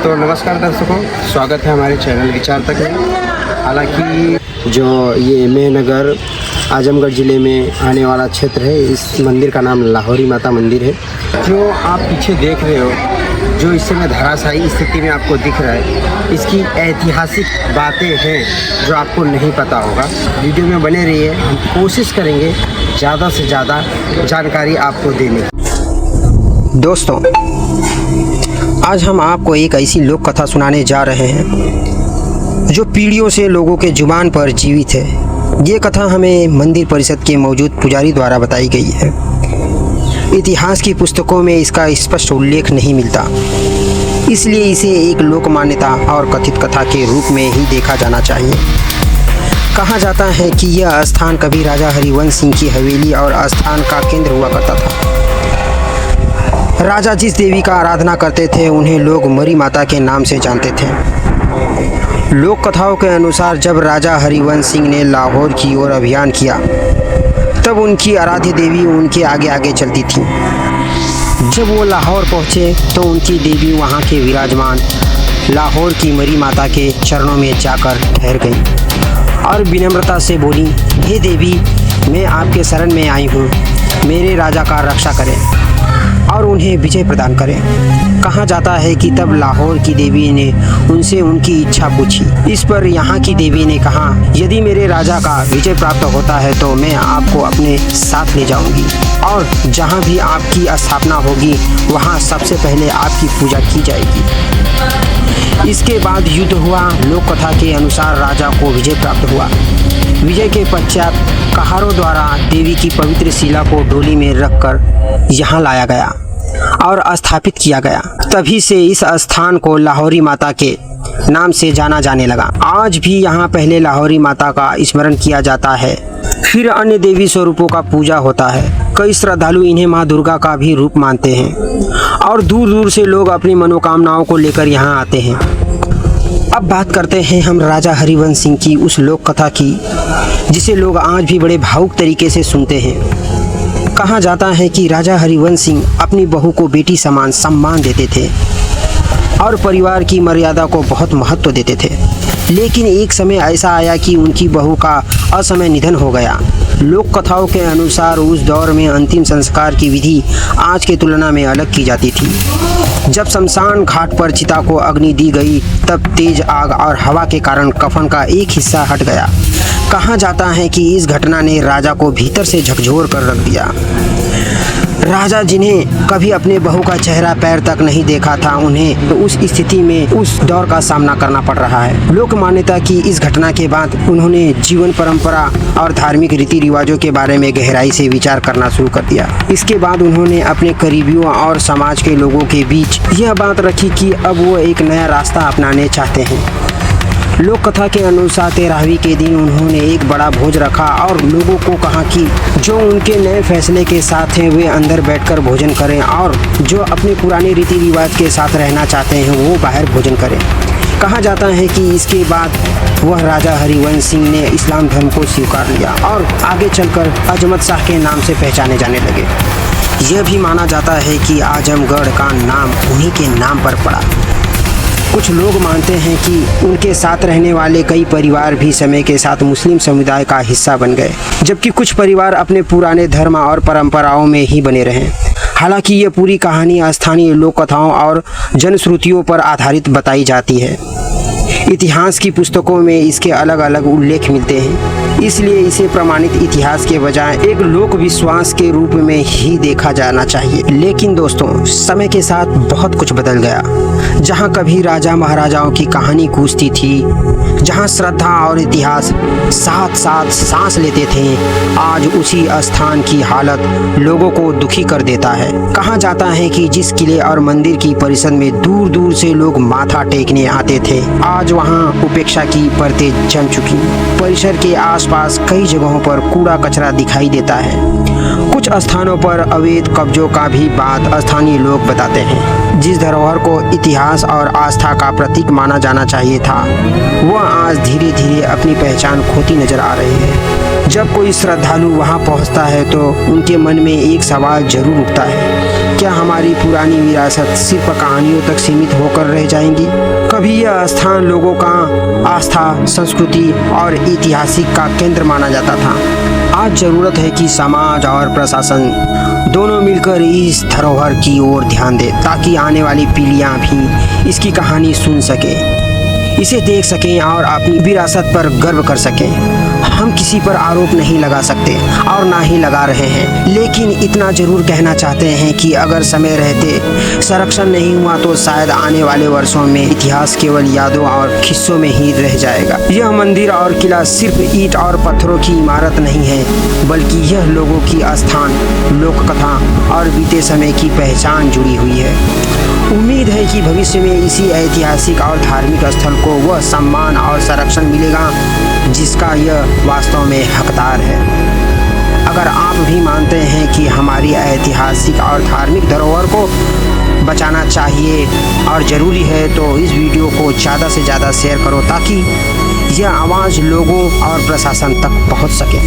तो नमस्कार दर्शकों, स्वागत है हमारे चैनल विचार तक में। हालांकि जो ये मेहनगर आजमगढ़ ज़िले में आने वाला क्षेत्र है, इस मंदिर का नाम लाहौरी माता मंदिर है। जो आप पीछे देख रहे हो, जो इस समय धराशायी स्थिति में आपको दिख रहा है, इसकी ऐतिहासिक बातें हैं जो आपको नहीं पता होगा। वीडियो में बने रहिए, हम कोशिश करेंगे ज़्यादा से ज़्यादा जानकारी आपको देने की। दोस्तों, आज हम आपको एक ऐसी लोक कथा सुनाने जा रहे हैं जो पीढ़ियों से लोगों के जुबान पर जीवित है। ये कथा हमें मंदिर परिषद के मौजूद पुजारी द्वारा बताई गई है। इतिहास की पुस्तकों में इसका स्पष्ट उल्लेख नहीं मिलता, इसलिए इसे एक लोक मान्यता और कथित कथा के रूप में ही देखा जाना चाहिए। कहा जाता है कि यह स्थान कभी राजा हरिवंश सिंह की हवेली और आस्थान का केंद्र हुआ करता था। राजा जिस देवी का आराधना करते थे उन्हें लोग मरी माता के नाम से जानते थे। लोक कथाओं के अनुसार जब राजा हरिवंश सिंह ने लाहौर की ओर अभियान किया, तब उनकी आराध्य देवी उनके आगे आगे चलती थी। जब वो लाहौर पहुँचे तो उनकी देवी वहाँ के विराजमान लाहौर की मरी माता के चरणों में जाकर ठहर गई और विनम्रता से बोली, हे देवी, मैं आपके शरण में आई हूँ, मेरे राजा का रक्षा करें और उन्हें विजय प्रदान करें। कहा जाता है कि तब लाहौर की देवी ने उनसे उनकी इच्छा पूछी। इस पर यहाँ की देवी ने कहा, यदि मेरे राजा का विजय प्राप्त होता है तो मैं आपको अपने साथ ले जाऊंगी और जहाँ भी आपकी स्थापना होगी वहाँ सबसे पहले आपकी पूजा की जाएगी। इसके बाद युद्ध हुआ। लोक कथा के अनुसार राजा को विजय प्राप्त हुआ। विजय के पश्चात कहारों द्वारा देवी की पवित्र शिला को डोली में रखकर यहाँ लाया गया और स्थापित किया गया। तभी से इस स्थान को लाहौरी माता के नाम से जाना जाने लगा। आज भी यहाँ पहले लाहौरी माता का स्मरण किया जाता है, फिर अन्य देवी स्वरूपों का पूजा होता है। कई श्रद्धालु इन्हें माँ दुर्गा का भी रूप मानते हैं और दूर दूर से लोग अपनी मनोकामनाओं को लेकर यहाँ आते हैं। अब बात करते हैं हम राजा हरिवंश सिंह की उस लोक कथा की, जिसे लोग आज भी बड़े भावुक तरीके से सुनते हैं। कहा जाता है कि राजा हरिवंश सिंह अपनी बहू को बेटी समान सम्मान देते थे और परिवार की मर्यादा को बहुत महत्व देते थे। लेकिन एक समय ऐसा आया कि उनकी बहू का असमय निधन हो गया। लोक कथाओं के अनुसार उस दौर में अंतिम संस्कार की विधि आज की तुलना में अलग की जाती थी। जब शमशान घाट पर चिता को अग्नि दी गई, तब तेज आग और हवा के कारण कफन का एक हिस्सा हट गया। कहा जाता है कि इस घटना ने राजा को भीतर से झकझोर कर रख दिया। राजा जिन्हें कभी अपने बहू का चेहरा पैर तक नहीं देखा था, उन्हें तो उस स्थिति में उस दौर का सामना करना पड़ रहा है। लोक मान्यता की इस घटना के बाद उन्होंने जीवन परंपरा और धार्मिक रीति रिवाजों के बारे में गहराई से विचार करना शुरू कर दिया। इसके बाद उन्होंने अपने करीबियों और समाज के लोगों के बीच यह बात रखी कि अब वो एक नया रास्ता अपनाने चाहते हैं। लोक कथा के अनुसार 13वीं के दिन उन्होंने एक बड़ा भोज रखा और लोगों को कहा कि जो उनके नए फैसले के साथ हैं वे अंदर बैठकर भोजन करें और जो अपने पुराने रीति रिवाज के साथ रहना चाहते हैं वो बाहर भोजन करें। कहा जाता है कि इसके बाद वह राजा हरिवंश सिंह ने इस्लाम धर्म को स्वीकार लिया और आगे चलकर अजमत शाह के नाम से पहचाने जाने लगे। यह भी माना जाता है कि आजमगढ़ का नाम उन्हीं के नाम पर पड़ा। कुछ लोग मानते हैं कि उनके साथ रहने वाले कई परिवार भी समय के साथ मुस्लिम समुदाय का हिस्सा बन गए, जबकि कुछ परिवार अपने पुराने धर्म और परंपराओं में ही बने रहे। हालांकि ये पूरी कहानी स्थानीय लोक कथाओं और जनश्रुतियों पर आधारित बताई जाती है। इतिहास की पुस्तकों में इसके अलग अलग उल्लेख मिलते हैं, इसलिए इसे प्रमाणित इतिहास के बजाय एक लोक विश्वास के रूप में ही देखा जाना चाहिए। लेकिन दोस्तों, समय के साथ बहुत कुछ बदल गया। जहाँ कभी राजा महाराजाओं की कहानी गूंजती थी, जहाँ श्रद्धा और इतिहास साथ साथ सांस लेते थे, आज उसी स्थान की हालत लोगों को दुखी कर देता है। कहा जाता है कि जिस किले और मंदिर की परिसर में दूर दूर से लोग माथा टेकने आते थे, आज वहाँ उपेक्षा की परतें जम चुकी। परिसर के आसपास कई जगहों पर कूड़ा कचरा दिखाई देता है। कुछ स्थानों पर अवैध कब्जों का भी बात स्थानीय लोग बताते हैं। जिस धरोहर को इतिहास और आस्था का प्रतीक माना जाना चाहिए था, वह आज धीरे धीरे अपनी पहचान खोती नजर आ रही है। जब कोई श्रद्धालु वहां पहुंचता है तो उनके मन में एक सवाल जरूर उठता है, क्या हमारी पुरानी विरासत सिर्फ कहानियों तक सीमित होकर रह जाएंगी? कभी यह स्थान लोगों का आस्था, संस्कृति और ऐतिहासिक का केंद्र माना जाता था। आज जरूरत है कि समाज और प्रशासन दोनों मिलकर इस धरोहर की ओर ध्यान दे, ताकि आने वाली पीढ़ियां भी इसकी कहानी सुन सकें, इसे देख सकें और अपनी विरासत पर गर्व कर सकें। हम किसी पर आरोप नहीं लगा सकते और ना ही लगा रहे हैं, लेकिन इतना जरूर कहना चाहते हैं कि अगर समय रहते संरक्षण नहीं हुआ तो शायद आने वाले वर्षों में इतिहास केवल यादों और किस्सों में ही रह जाएगा। यह मंदिर और किला सिर्फ ईंट और पत्थरों की इमारत नहीं है, बल्कि यह लोगों की आस्थान, लोक कथा और बीते समय की पहचान जुड़ी हुई है। उम्मीद है कि भविष्य में इसी ऐतिहासिक और धार्मिक स्थल को वह सम्मान और संरक्षण मिलेगा जिसका यह वास्तव में हकदार है। अगर आप भी मानते हैं कि हमारी ऐतिहासिक और धार्मिक धरोहर को बचाना चाहिए और ज़रूरी है, तो इस वीडियो को ज़्यादा से ज़्यादा शेयर करो ताकि यह आवाज़ लोगों और प्रशासन तक पहुंच सके।